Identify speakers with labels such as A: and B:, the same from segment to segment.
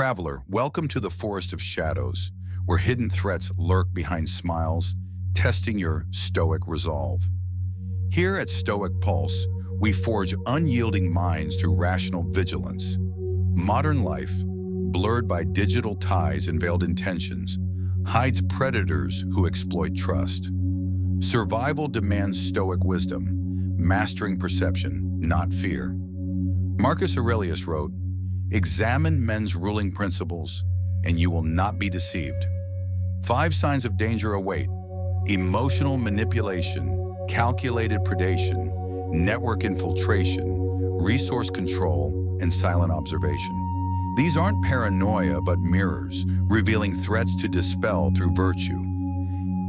A: Traveler, welcome to the Forest of Shadows, where hidden threats lurk behind smiles, testing your Stoic resolve. Here at Stoic Pulse, we forge unyielding minds through rational vigilance. Modern life, blurred by digital ties and veiled intentions, hides predators who exploit trust. Survival demands Stoic wisdom, mastering perception, not fear. Marcus Aurelius wrote, "Examine men's ruling principles, and you will not be deceived." 5 signs of danger await: emotional manipulation, calculated predation, network infiltration, resource control, and silent observation. These aren't paranoia, but mirrors, revealing threats to dispel through virtue.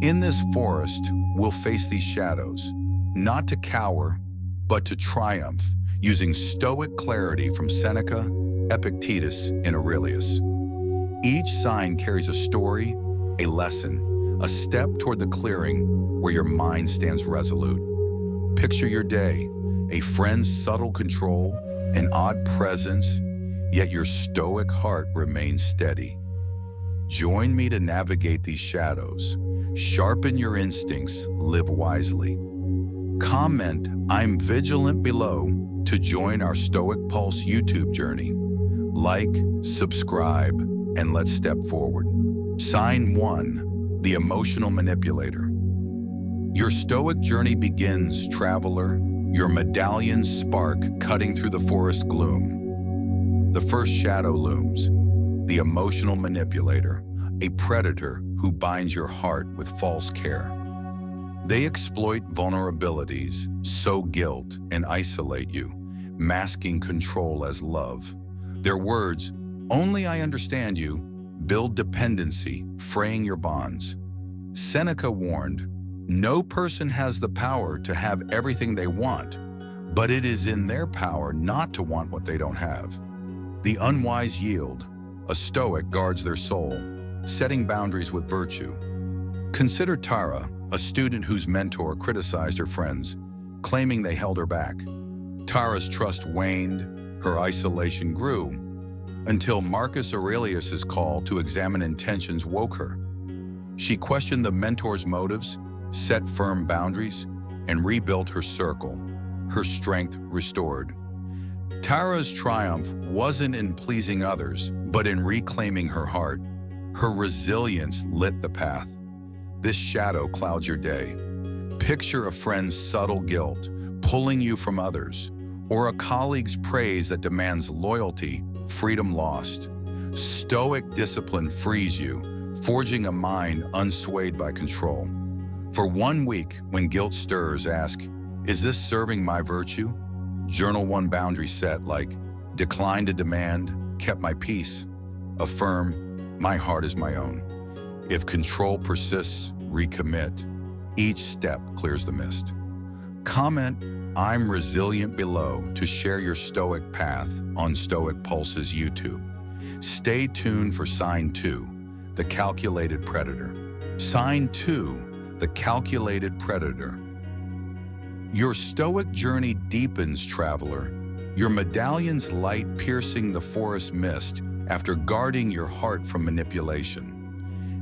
A: In this forest, we'll face these shadows, not to cower, but to triumph, using Stoic clarity from Seneca, Epictetus, and Aurelius. Each sign carries a story, a lesson, a step toward the clearing where your mind stands resolute. Picture your day, a friend's subtle control, an odd presence, yet your Stoic heart remains steady. Join me to navigate these shadows. Sharpen your instincts, live wisely. Comment, "I'm vigilant" below to join our Stoic Pulse YouTube journey. Like, subscribe, and let's step forward. Sign 1, the Emotional Manipulator. Your Stoic journey begins, traveler, your medallion spark cutting through the forest gloom. The first shadow looms, the Emotional Manipulator, a predator who binds your heart with false care. They exploit vulnerabilities, sow guilt, and isolate you, masking control as love. Their words, "Only I understand you," build dependency, fraying your bonds. Seneca warned, "No person has the power to have everything they want, but it is in their power not to want what they don't have." The unwise yield. A Stoic guards their soul, setting boundaries with virtue. Consider Tara, a student whose mentor criticized her friends, claiming they held her back. Tara's trust waned, her isolation grew, until Marcus Aurelius's call to examine intentions woke her. She questioned the mentor's motives, set firm boundaries, and rebuilt her circle, her strength restored. Tara's triumph wasn't in pleasing others, but in reclaiming her heart. Her resilience lit the path. This shadow clouds your day. Picture a friend's subtle guilt, pulling you from others, or a colleague's praise that demands loyalty, freedom lost. Stoic discipline frees you, forging a mind unswayed by control. For 1 week, when guilt stirs, ask, "Is this serving my virtue?" Journal 1 boundary set like, "Decline to demand, kept my peace." Affirm, "My heart is my own." If control persists, recommit. Each step clears the mist. Comment, "I'm resilient" below to share your Stoic path on Stoic Pulse's YouTube. Stay tuned for Sign 2, the Calculated Predator. Sign 2, the Calculated Predator. Your Stoic journey deepens, traveler, your medallion's light piercing the forest mist after guarding your heart from manipulation.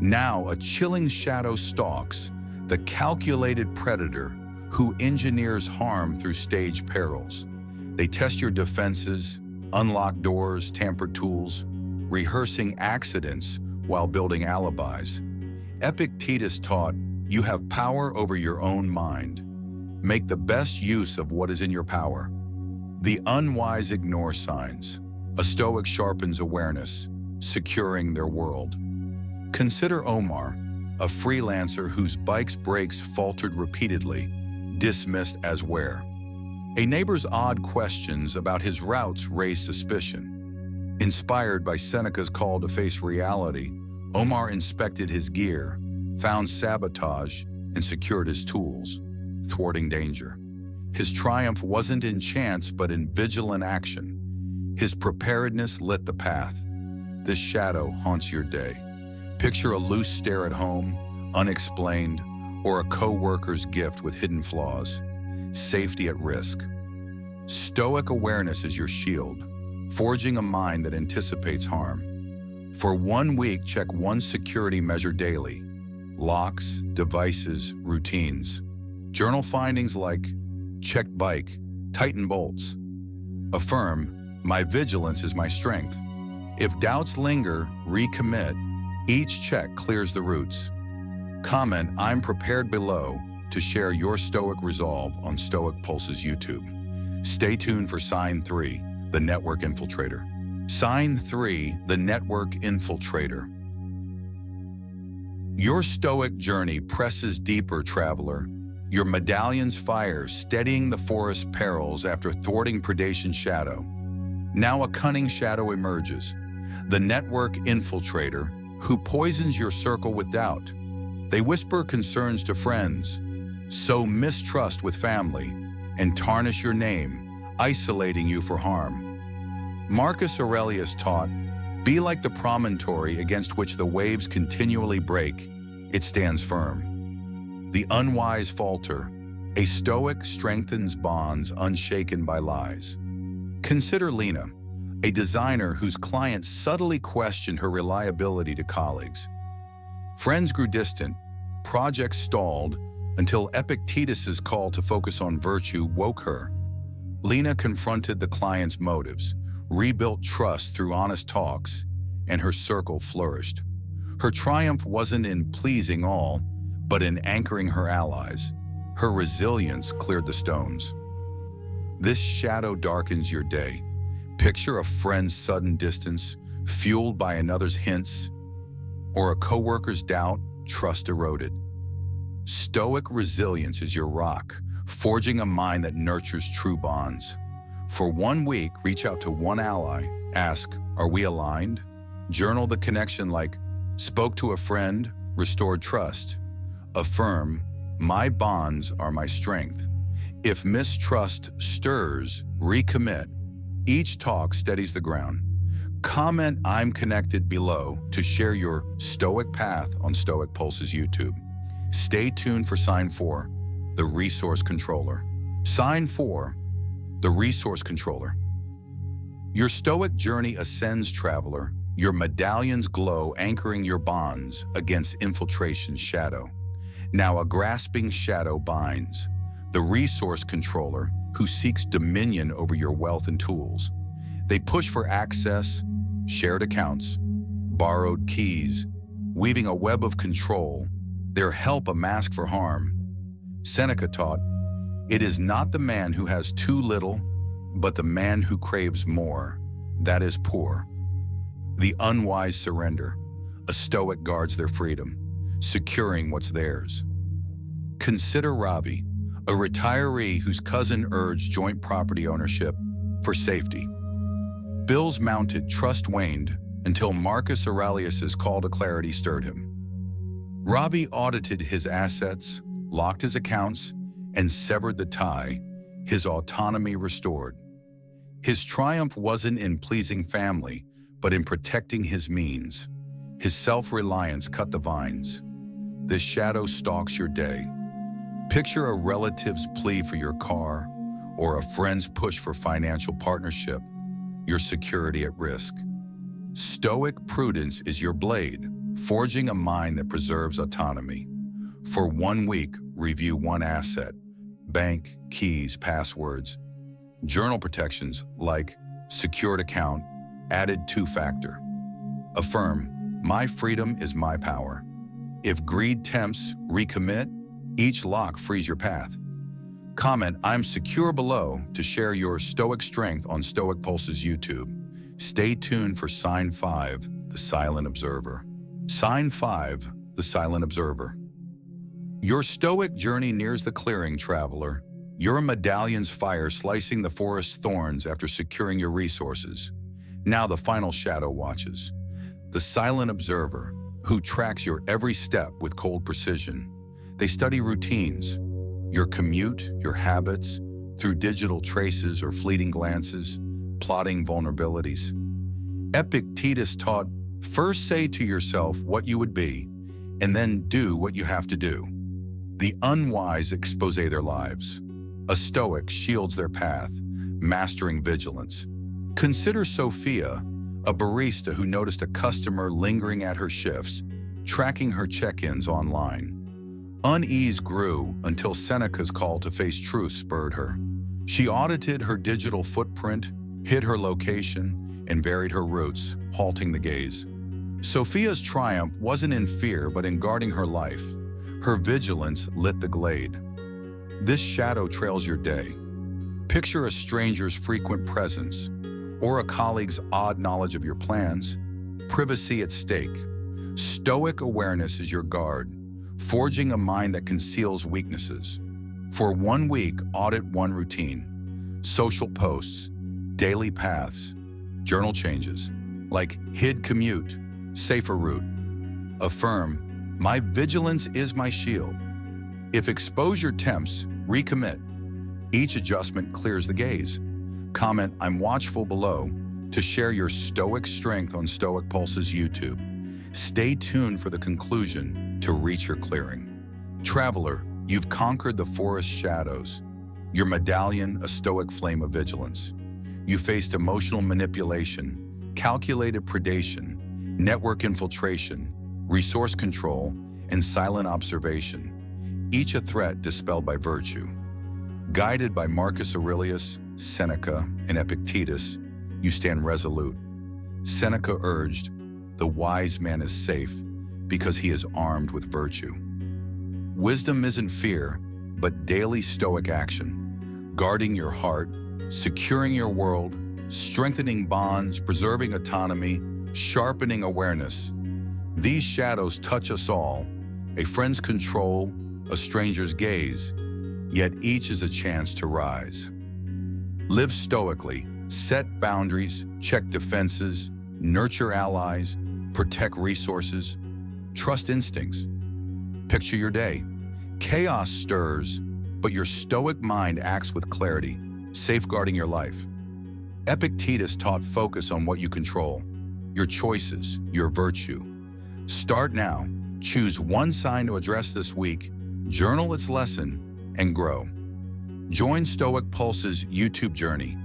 A: Now a chilling shadow stalks, the calculated predator who engineers harm through staged perils. They test your defenses, unlock doors, tamper tools, rehearsing accidents while building alibis. Epictetus taught, "You have power over your own mind. Make the best use of what is in your power." The unwise ignore signs. A Stoic sharpens awareness, securing their world. Consider Omar, a freelancer whose bike's brakes faltered repeatedly, dismissed as wear. A neighbor's odd questions about his routes raised suspicion. Inspired by Seneca's call to face reality, Omar inspected his gear, found sabotage, and secured his tools, thwarting danger. His triumph wasn't in chance, but in vigilant action. His preparedness lit the path. This shadow haunts your day. Picture a loose stare at home, unexplained, or a co-worker's gift with hidden flaws. Safety at risk. Stoic awareness is your shield, forging a mind that anticipates harm. For 1 week, check one security measure daily: locks, devices, routines. Journal findings like checked bike, tighten bolts. Affirm, my vigilance is my strength. If doubts linger, recommit. Each check clears the roots. Comment, I'm prepared below to share your Stoic resolve on Stoic Pulse's YouTube. Stay tuned for Sign 3, the Network Infiltrator. Sign 3, the Network Infiltrator. Your Stoic journey presses deeper, traveler. Your medallion's fire steadying the forest's perils after thwarting predation shadow. Now a cunning shadow emerges, the Network Infiltrator, who poisons your circle with doubt. They whisper concerns to friends, sow mistrust with family, and tarnish your name, isolating you for harm. Marcus Aurelius taught, be like the promontory against which the waves continually break. It stands firm. The unwise falter. A Stoic strengthens bonds unshaken by lies. Consider Lena, a designer whose clients subtly questioned her reliability to colleagues. Friends grew distant, projects stalled, until Epictetus's call to focus on virtue woke her. Lena confronted the client's motives, rebuilt trust through honest talks, and her circle flourished. Her triumph wasn't in pleasing all, but in anchoring her allies. Her resilience cleared the stones. This shadow darkens your day. Picture a friend's sudden distance, fueled by another's hints, or a coworker's doubt, trust eroded. Stoic resilience is your rock, forging a mind that nurtures true bonds. For 1 week, reach out to one ally. Ask, are we aligned? Journal the connection like, spoke to a friend, restored trust. Affirm, my bonds are my strength. If mistrust stirs, recommit. Each talk steadies the ground. Comment, I'm connected below to share your Stoic path on Stoic Pulse's YouTube. Stay tuned for Sign 4, the Resource Controller. Sign 4, the Resource Controller. Your Stoic journey ascends, traveler. Your medallions glow, anchoring your bonds against infiltration's shadow. Now a grasping shadow binds, the Resource Controller who seeks dominion over your wealth and tools. They push for access, shared accounts, borrowed keys, weaving a web of control, their help a mask for harm. Seneca taught, it is not the man who has too little, but the man who craves more, that is poor. The unwise surrender. A Stoic guards their freedom, securing what's theirs. Consider Ravi, a retiree whose cousin urged joint property ownership for safety. Bills mounted, trust waned, until Marcus Aurelius's call to clarity stirred him. Ravi audited his assets, locked his accounts, and severed the tie, his autonomy restored. His triumph wasn't in pleasing family, but in protecting his means. His self-reliance cut the vines. This shadow stalks your day. Picture a relative's plea for your car, or a friend's push for financial partnership, your security at risk. Stoic prudence is your blade, forging a mind that preserves autonomy. For 1 week, review one asset: bank, keys, passwords. Journal protections like secured account, added 2-factor. Affirm, my freedom is my power. If greed tempts, recommit. Each lock frees your path. Comment, I'm secure below to share your Stoic strength on Stoic Pulse's YouTube. Stay tuned for Sign 5, the Silent Observer. Sign 5, the Silent Observer. Your Stoic journey nears the clearing, traveler. Your medallion's fire slicing the forest's thorns after securing your resources. Now the final shadow watches. The Silent Observer, who tracks your every step with cold precision. They study routines, your commute, your habits, through digital traces or fleeting glances, plotting vulnerabilities. Epictetus taught, first say to yourself what you would be, and then do what you have to do. The unwise expose their lives. A Stoic shields their path, mastering vigilance. Consider Sophia, A barista who noticed a customer lingering at her shifts, tracking her check-ins online. Unease grew until Seneca's call to face truth spurred her. She audited her digital footprint, hid her location, and varied her routes, halting the gaze. Sophia's triumph wasn't in fear but in guarding her life. Her vigilance lit the glade. This shadow trails your day. Picture a stranger's frequent presence, or a colleague's odd knowledge of your plans. Privacy at stake. Stoic awareness is your guard, forging a mind that conceals weaknesses. For 1 week, audit one routine. Social posts, daily paths, journal changes, like hid commute, safer route. Affirm, my vigilance is my shield. If exposure tempts, recommit. Each adjustment clears the gaze. Comment, I'm watchful below, to share your Stoic strength on Stoic Pulse's YouTube. Stay tuned for the conclusion to reach your clearing. Traveler, you've conquered the forest shadows. Your medallion, a Stoic flame of vigilance. You faced emotional manipulation, calculated predation, network infiltration, resource control, and silent observation, each a threat dispelled by virtue. Guided by Marcus Aurelius, Seneca, and Epictetus, you stand resolute. Seneca urged, the wise man is safe because he is armed with virtue. Wisdom isn't fear, but daily Stoic action, guarding your heart, securing your world, strengthening bonds, preserving autonomy, sharpening awareness. These shadows touch us all, a friend's control, a stranger's gaze, yet each is a chance to rise. Live stoically, set boundaries, check defenses, nurture allies, protect resources, trust instincts. Picture your day. Chaos stirs, but your stoic mind acts with clarity, safeguarding your life. Epictetus taught focus on what you control, your choices, your virtue. Start now. Choose one sign to address this week, journal its lesson, and grow. Join Stoic Pulse's YouTube journey.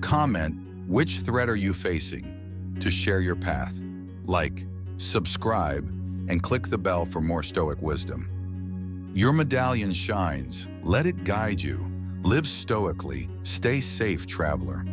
A: Comment, which threat are you facing, to share your path. Like, subscribe, and click the bell for more Stoic wisdom. Your medallion shines. Let it guide you. Live stoically. Stay safe, traveler.